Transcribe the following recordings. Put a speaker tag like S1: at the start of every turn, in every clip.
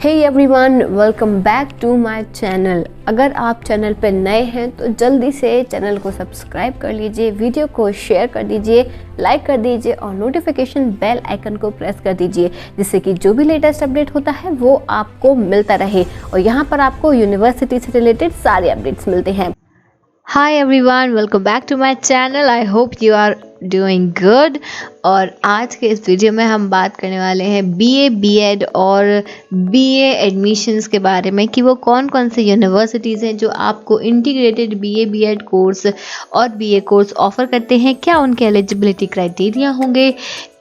S1: Hey everyone, welcome back to my channel. अगर आप channel पर नए हैं तो जल्दी से चैनल को सब्सक्राइब कर लीजिए, वीडियो को शेयर कर दीजिए, लाइक कर दीजिए और नोटिफिकेशन बेल आइकन को प्रेस कर दीजिए, जिससे कि जो भी लेटेस्ट अपडेट होता है वो आपको मिलता रहे। और यहाँ पर आपको यूनिवर्सिटी से रिलेटेड सारे अपडेट्स मिलते हैं। Hi everyone, welcome back to my channel. I hope you are doing good. और आज के इस वीडियो में हम बात करने वाले हैं बीए, बीएड और बीए एडमिशन्स के बारे में कि वो कौन कौन से यूनिवर्सिटीज़ हैं जो आपको इंटीग्रेटेड बीए, बीएड कोर्स और बीए कोर्स ऑफर करते हैं, क्या उनके एलिजिबिलिटी क्राइटेरिया होंगे,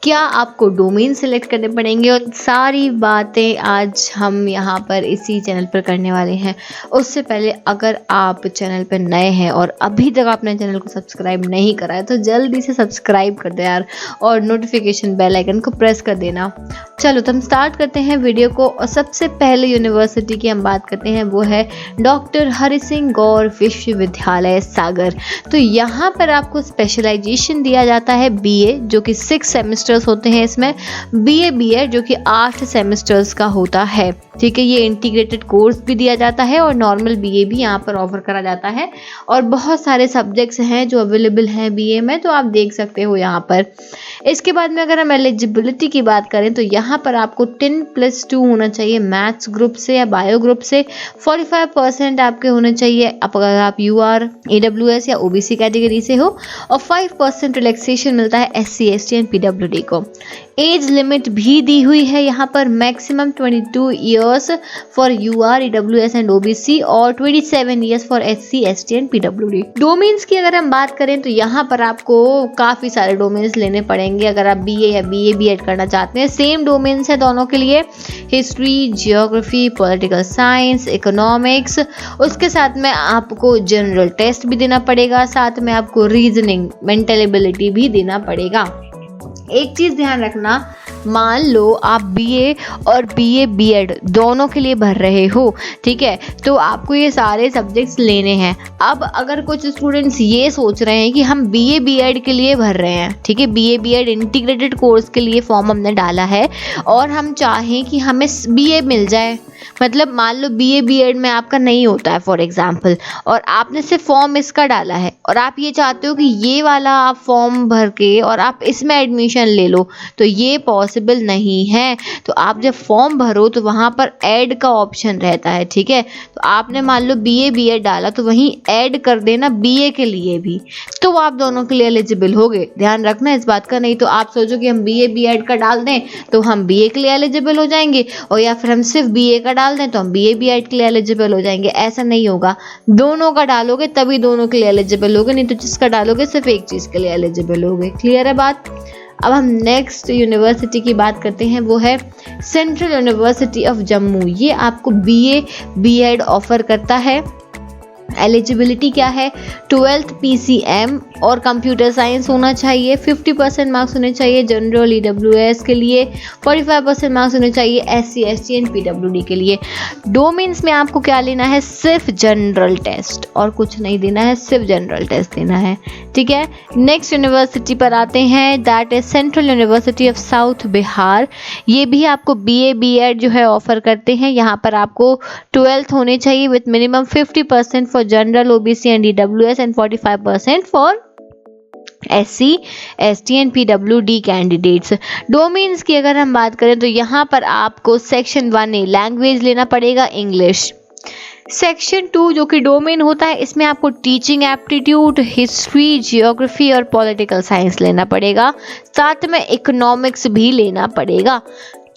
S1: क्या आपको डोमेन सेलेक्ट करने पड़ेंगे, और सारी बातें आज हम यहाँ पर इसी चैनल पर करने वाले हैं। उससे पहले अगर आप चैनल पर नए हैं और अभी तक आपने चैनल को सब्सक्राइब नहीं करा है तो जल्दी से सब्सक्राइब कर दे यार, और नोटिफिकेशन बेल आइकन को प्रेस कर देना। चलो तो हम स्टार्ट करते हैं वीडियो को। और सबसे पहले यूनिवर्सिटी की हम बात करते हैं, वो है डॉक्टर हरि सिंह गौर विश्वविद्यालय सागर। तो यहाँ पर आपको स्पेशलाइजेशन दिया जाता है बीए, जो कि 6 सेमेस्टर्स होते हैं इसमें, बीए बीएड जो कि 8 सेमेस्टर्स का होता है। ठीक है, ये इंटीग्रेटेड कोर्स भी दिया जाता है और नॉर्मल बीए भी यहाँ पर ऑफर करा जाता है। और बहुत सारे सब्जेक्ट्स हैं जो अवेलेबल हैं बीए में, तो आप देख सकते हो यहाँ पर। इसके बाद में अगर हम एलिजिबिलिटी की बात करें तो यहाँ पर आपको 10+2 होना चाहिए मैथ्स ग्रुप से या बायो ग्रुप से, 45% आपके होने चाहिए अगर आप यूआर, ईडब्ल्यूएस या ओबीसी कैटेगरी से हो, और 5% रिलैक्सेशन मिलता है एससी, एसटी एंड पीडब्ल्यूडी को। एज लिमिट भी दी हुई है यहाँ पर, maximum 22 years for UR, EWS and OBC और 27 years for SC, ST and PWD. Domains की अगर हम बात करें तो यहाँ पर आपको काफ़ी सारे डोमेन्स लेने पड़ेंगे अगर आप बीए या बीए बीएड करना चाहते हैं। सेम डोमेन्स है दोनों के लिए, history, geography, political science, economics. उसके साथ में आपको जनरल टेस्ट भी देना पड़ेगा, साथ में आपको रीजनिंग, मेंटल एबिलिटी भी देना पड़ेगा। एक चीज़ ध्यान रखना, मान लो आप बीए और बीए बीएड दोनों के लिए भर रहे हो, ठीक है, तो आपको ये सारे सब्जेक्ट्स लेने हैं। अब अगर कुछ स्टूडेंट्स ये सोच रहे हैं कि हम बीए बीएड के लिए भर रहे हैं, ठीक है, बीए बीएड इंटीग्रेटेड कोर्स के लिए फॉर्म हमने डाला है और हम चाहें कि हमें बीए मिल जाए, मतलब मान लो बीए बीएड में आपका नहीं होता है फॉर एग्जांपल, और आपने सिर्फ फॉर्म इसका डाला है और आप ये चाहते हो कि ये वाला आप फॉर्म भर के और आप इसमें एडमिशन ले लो, तो ये पॉसिबल नहीं है। तो आप जब फॉर्म भरो तो वहाँ पर ऐड का ऑप्शन रहता है, ठीक है, तो आपने मान लो बीए बीएड डाला तो वहीं ऐड कर देना बीए के लिए भी, तो आप दोनों के लिए एलिजिबल होगे। ध्यान रखना इस बात का, नहीं तो आप सोचो कि हम बीए बीएड का डाल दें तो हम बीए के लिए एलिजिबल हो जाएंगे, और या फिर हम सिर्फ बीए का डाल दें तो हम बीए बीएड के लिए एलिजिबल हो जाएंगे। ऐसा नहीं होगा, दोनों का डालोगे तभी दोनों के लिए एलिजिबल होगे, नहीं तो जिसका डालोगे सिर्फ एक चीज़ के लिए एलिजिबल होगे। क्लियर है बात। अब हम नेक्स्ट यूनिवर्सिटी की बात करते हैं, वो है सेंट्रल यूनिवर्सिटी ऑफ जम्मू। ये आपको बीए बीएड ऑफर करता है। एलिजिबिलिटी क्या है, 12th PCM और कंप्यूटर साइंस होना चाहिए, 50% मार्क्स होने चाहिए जनरल ईडब्ल्यूएस के लिए, 45% मार्क्स होने चाहिए एससी, एसटी एंड पीडब्ल्यूडी के लिए। डोमेन्स में आपको क्या लेना है, सिर्फ जनरल टेस्ट और कुछ नहीं देना है, सिर्फ जनरल टेस्ट देना है, ठीक है। नेक्स्ट यूनिवर्सिटी पर आते हैं, that is central university of south Bihar. ये भी आपको बीए बीएड जो है ऑफर करते हैं। यहाँ पर आपको 12th होने चाहिए with minimum 50% for general, OBC and EWS and 45% for SC, ST and PWD candidates. Domains की अगर हम बात करें तो यहाँ पर आपको सेक्शन 1A लैंग्वेज लेना पड़ेगा, इंग्लिश। सेक्शन 2 जो कि डोमेन होता है, इसमें आपको टीचिंग एप्टीट्यूड, हिस्ट्री, जियोग्राफी और पॉलिटिकल साइंस लेना पड़ेगा, साथ में इकोनॉमिक्स भी लेना पड़ेगा।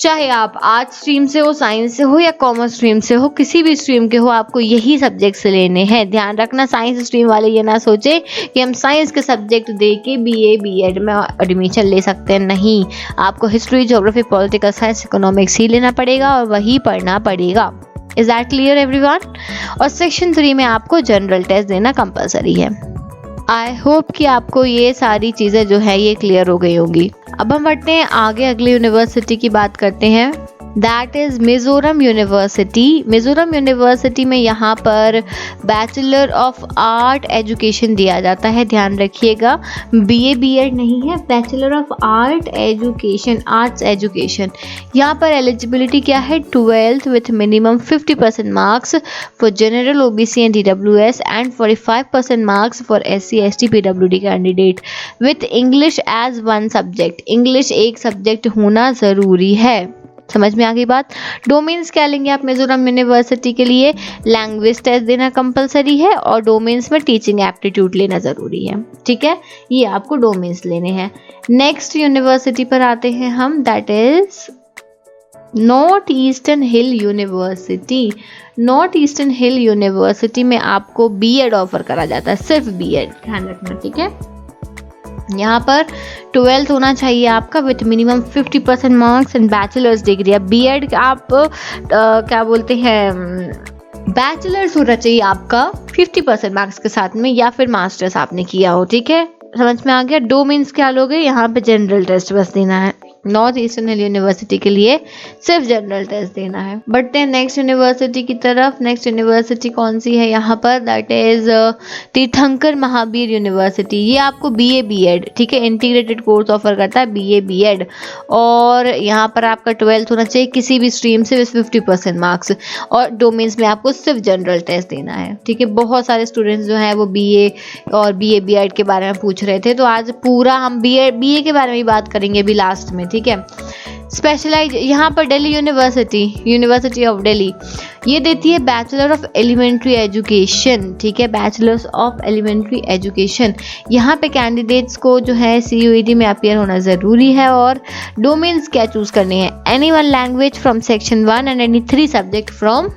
S1: चाहे आप आर्ट्स स्ट्रीम से हो, साइंस से हो या कॉमर्स स्ट्रीम से हो, किसी भी स्ट्रीम के हो, आपको यही सब्जेक्ट्स लेने हैं। ध्यान रखना, साइंस स्ट्रीम वाले ये ना सोचे कि हम साइंस के सब्जेक्ट दे के बीए बीएड में एडमिशन ले सकते हैं, नहीं, आपको history, geography, political science, economics ही लेना पड़ेगा और वही पढ़ना पड़ेगा। Is that clear everyone. और सेक्शन 3 में आपको जनरल टेस्ट देना कंपलसरी है। आई होप कि आपको ये सारी चीज़ें जो है ये क्लियर हो गई होंगी। अब हम बढ़ते हैं आगे, अगली यूनिवर्सिटी की बात करते हैं। That is Mizoram university. Mizoram university में यहाँ पर बैचलर ऑफ आर्ट एजुकेशन दिया जाता है, ध्यान रखिएगा, BA BEd नहीं है, bachelor of art education, arts education. यहाँ पर एलिजिबिलिटी क्या है, 12th with minimum 50% marks for general OBC and DWS and 45% marks for SC ST PWD candidate with English as one subject. English एक subject होना ज़रूरी है। समझ में आ गई बात। डोमेन्स क्या लेंगे आप मिजोरम यूनिवर्सिटी के लिए, लैंग्वेज टेस्ट देना कंपलसरी है और डोमेन्स में टीचिंग एप्टीट्यूड लेना ज़रूरी है, ठीक है, ये आपको डोमेन्स लेने हैं। नेक्स्ट यूनिवर्सिटी पर आते हैं हम, that is north eastern hill university. North eastern hill university में आपको BEd ऑफर करा जाता है, सिर्फ BEd, ध्यान रखना, ठीक है। यहाँ पर 12th होना चाहिए आपका with minimum 50% marks and bachelors degree. अब BEd आप क्या बोलते हैं, बैचलर्स होना चाहिए आपका 50% मार्क्स के साथ में, या फिर मास्टर्स आपने किया हो, ठीक है, समझ में आ गया। डोमेन्स क्या लोगे, यहाँ पे जनरल टेस्ट बस देना है। नॉर्थ ईस्टर्न हिल यूनिवर्सिटी के लिए सिर्फ जनरल टेस्ट देना है। बढ़ते हैं नेक्स्ट यूनिवर्सिटी की तरफ। नेक्स्ट यूनिवर्सिटी कौन सी है यहाँ पर, दैट इज तीर्थंकर महावीर यूनिवर्सिटी। ये आपको BA BEd, ठीक है, इंटीग्रेटेड कोर्स ऑफर करता है, BA BEd, और यहाँ पर आपका 12th होना चाहिए किसी भी स्ट्रीम से 50% मार्क्स, और डोमेन्स में आपको सिर्फ जनरल टेस्ट देना है, ठीक है। बहुत सारे स्टूडेंट्स जो हैं वो BA और BA BEd के बारे में पूछ रहे थे, तो आज पूरा हम BA के बारे में ही बात करेंगे अभी लास्ट में, ठीक है। स्पेशलाइज यहाँ पर Delhi university, university of Delhi, ये देती है बैचलर ऑफ एलिमेंट्री एजुकेशन, ठीक है, बैचलर्स ऑफ एलिमेंट्री एजुकेशन। यहाँ पे कैंडिडेट्स को जो है CUET में अपीयर होना ज़रूरी है, और डोमेन्स क्या चूज़ करने हैं, any one language from section 1 and any 3 subject from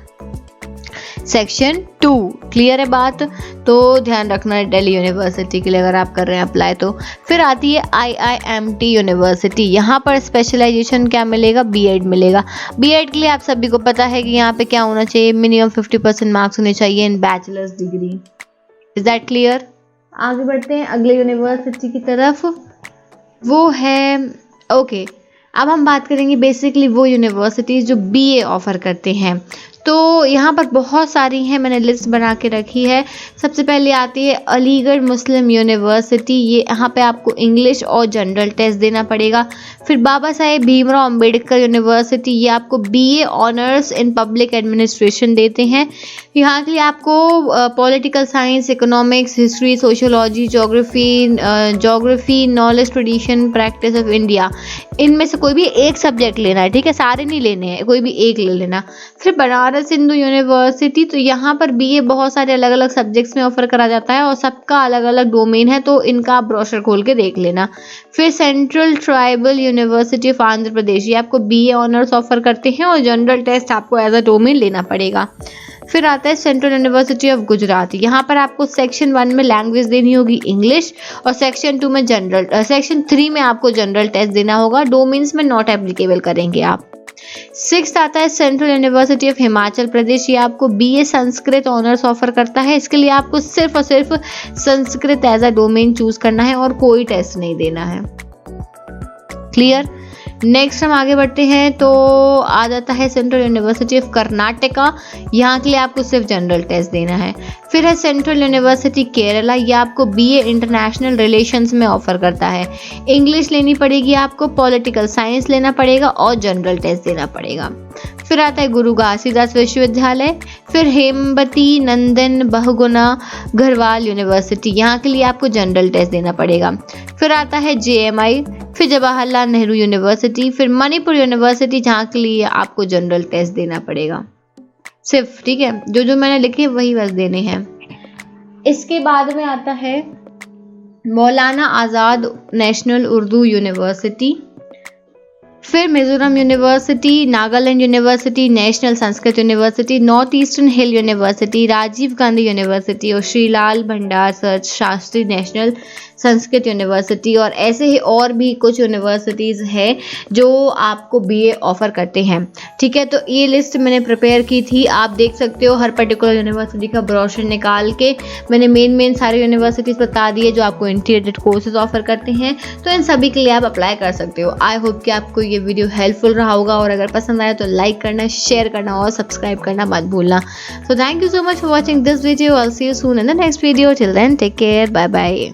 S1: section 2। Clear है बात, तो ध्यान रखना है दिल्ली यूनिवर्सिटी के लिए अगर आप कर रहे हैं अप्लाई तो। फिर आती है IIMT यूनिवर्सिटी। यहाँ पर स्पेशलाइजेशन क्या मिलेगा, BEd मिलेगा। BEd के लिए आप सभी को पता है कि यहाँ पे क्या होना चाहिए, मिनिमम 50% मार्क्स होने चाहिए in bachelors degree. Is that clear. आगे बढ़ते हैं अगले यूनिवर्सिटी की तरफ, वो है ओके। अब हम बात करेंगे बेसिकली वो यूनिवर्सिटीज़ जो BA ऑफर करते हैं। तो यहाँ पर बहुत सारी हैं, मैंने लिस्ट बना के रखी है। सबसे पहले आती है अलीगढ़ मुस्लिम यूनिवर्सिटी। ये यहाँ पे आपको इंग्लिश और जनरल टेस्ट देना पड़ेगा। फिर बाबा साहेब भीमराव अंबेडकर यूनिवर्सिटी, ये आपको BA honours in public administration देते हैं। यहाँ के लिए आपको political science, economics, history, sociology, geography, knowledge, tradition, practice of India, इनमें से कोई भी एक सब्जेक्ट लेना है, ठीक है, सारे नहीं लेने हैं, कोई भी एक ले लेना। फिर बनारस हिंदू यूनिवर्सिटी, तो यहाँ पर BA बहुत सारे अलग अलग सब्जेक्ट्स में ऑफर करा जाता है और सबका अलग अलग डोमेन है, तो इनका आप ब्रोशर खोल के देख लेना। फिर central tribal university of Andhra Pradesh, ये आपको BA ऑनर्स ऑफर करते हैं और जनरल टेस्ट आपको एज अ डोमेन लेना पड़ेगा। फिर आता है सेंट्रल यूनिवर्सिटी ऑफ गुजरात। यहाँ पर आपको सेक्शन 1 में लैंग्वेज देनी होगी इंग्लिश, और सेक्शन 2 में जनरल, सेक्शन 3 में आपको जनरल टेस्ट देना होगा, डोमेन्स में नॉट एप्लीकेबल करेंगे आप। 6th आता है central university of Himachal Pradesh. ये आपको BA संस्कृत ऑनर्स ऑफर करता है। इसके लिए आपको सिर्फ और सिर्फ Sanskrit as a domain choose करना है और कोई टेस्ट नहीं देना है। क्लियर। नेक्स्ट हम आगे बढ़ते हैं तो आ जाता है सेंट्रल यूनिवर्सिटी ऑफ कर्नाटका। यहाँ के लिए आपको सिर्फ जनरल टेस्ट देना है। फिर है सेंट्रल यूनिवर्सिटी केरला, ये आपको BA इंटरनेशनल रिलेशंस में ऑफर करता है। इंग्लिश लेनी पड़ेगी आपको, पॉलिटिकल साइंस लेना पड़ेगा और जनरल टेस्ट देना पड़ेगा। फिर आता है गुरु घासीदास विश्वविद्यालय। फिर हेमवती नंदन बहुगुणा गढ़वाल यूनिवर्सिटी, यहाँ के लिए आपको जनरल टेस्ट देना पड़ेगा। फिर आता है JMI, फिर जवाहरलाल नेहरू यूनिवर्सिटी, फिर मणिपुर यूनिवर्सिटी, जहाँ के लिए आपको जनरल टेस्ट देना पड़ेगा सिर्फ, ठीक है, जो मैंने लिखे वही बस देने हैं। इसके बाद में आता है मौलाना आज़ाद नेशनल उर्दू यूनिवर्सिटी, फिर Mizoram university, Nagaland university, national Sanskrit university, north eastern hill university, Rajiv Gandhi university और श्रीलाल भंडार शास्त्री नेशनल संस्कृत यूनिवर्सिटी, और ऐसे ही और भी कुछ यूनिवर्सिटीज़ हैं जो आपको BA ऑफर करते हैं। ठीक है, तो ये लिस्ट मैंने प्रिपेयर की थी, आप देख सकते हो हर पर्टिकुलर यूनिवर्सिटी का ब्रोशर निकाल के मैंने मेन सारे यूनिवर्सिटीज़ बता दिए जो आपको इंटीग्रेटेड कोर्सेज ऑफर करते हैं, तो इन सभी के लिए आप अप्लाई कर सकते हो। आई होप कि आपको ये वीडियो हेल्पफुल रहा होगा, और अगर पसंद आया तो लाइक करना, शेयर करना और सब्सक्राइब करना मत भूलना। So thank you so much for watching this video. I will see you soon in the next video. Till then take care, bye bye.